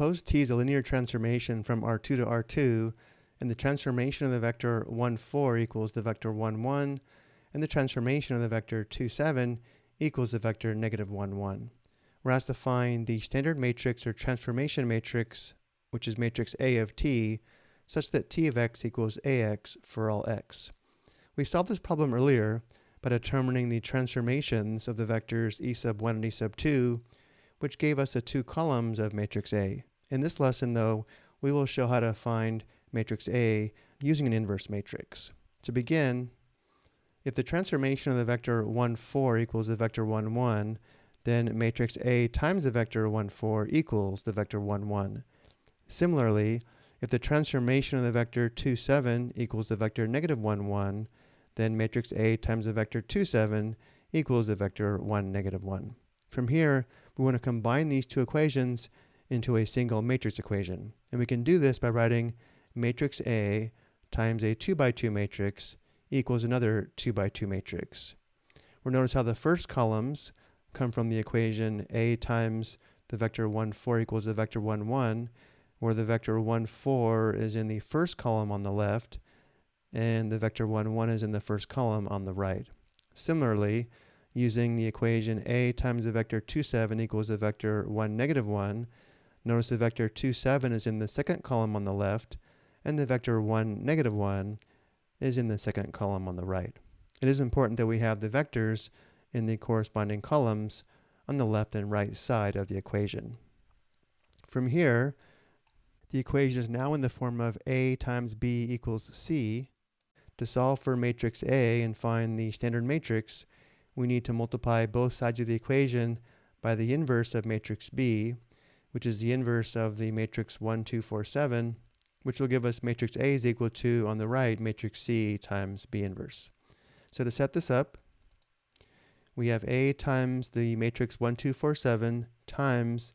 Suppose T is a linear transformation from R2 to R2, and the transformation of the vector 1, 4 equals the vector 1, 1, and the transformation of the vector 2, 7 equals the vector negative 1, 1. We're asked to find the standard matrix or transformation matrix, which is matrix A of T, such that T of x equals AX for all x. We solved this problem earlier by determining the transformations of the vectors E sub 1 and E sub 2, which gave us the two columns of matrix A. In this lesson, though, we will show how to find matrix A using an inverse matrix. To begin, if the transformation of the vector 1, 4 equals the vector 1, 1, then matrix A times the vector 1, 4 equals the vector 1, 1. Similarly, if the transformation of the vector 2, 7 equals the vector negative 1, 1, then matrix A times the vector 2, 7 equals the vector 1, negative 1. From here, we want to combine these two equations into a single matrix equation. And we can do this by writing matrix A times a 2 by 2 matrix equals another 2 by 2 matrix. We'll notice how the first columns come from the equation A times the vector 1, 4 equals the vector 1, 1, where the vector 1, 4 is in the first column on the left, and the vector 1, 1 is in the first column on the right. Similarly, using the equation A times the vector 2, 7 equals the vector 1, negative 1, notice the vector 2, 7 is in the second column on the left, and the vector 1, negative 1 is in the second column on the right. It is important that we have the vectors in the corresponding columns on the left and right side of the equation. From here, the equation is now in the form of A times B equals C. To solve for matrix A and find the standard matrix, we need to multiply both sides of the equation by the inverse of matrix B, which is the inverse of the matrix 1, 2, 4, 7, which will give us matrix A is equal to, on the right, matrix C times B inverse. So to set this up, we have A times the matrix 1, 2, 4, 7 times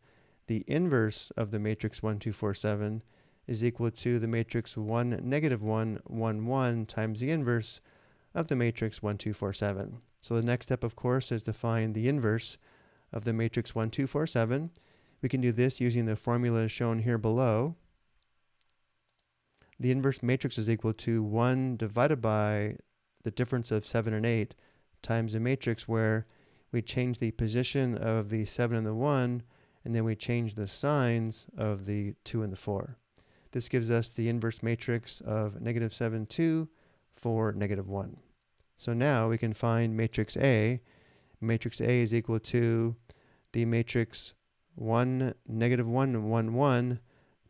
the inverse of the matrix 1, 2, 4, 7 is equal to the matrix 1, negative 1, 1, 1 times the inverse of the matrix 1, 2, 4, 7. So the next step, of course, is to find the inverse of the matrix 1, 2, 4, 7. We can do this using the formula shown here below. The inverse matrix is equal to 1 divided by the difference of 7 and 8 times a matrix where we change the position of the 7 and the 1, and then we change the signs of the 2 and the 4. This gives us the inverse matrix of negative 7, 2, 4, negative 1. So now we can find matrix A. Matrix A is equal to the matrix 1, negative 1, 1, 1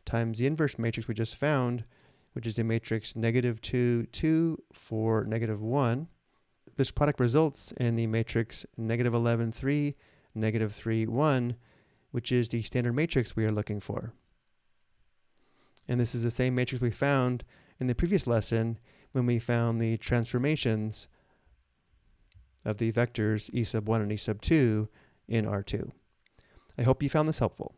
times the inverse matrix we just found, which is the matrix negative 2, 2, 4, negative 1. This product results in the matrix negative 11, 3, negative 3, 1, which is the standard matrix we are looking for. And this is the same matrix we found in the previous lesson when we found the transformations of the vectors E sub 1 and E sub 2 in R2. I hope you found this helpful.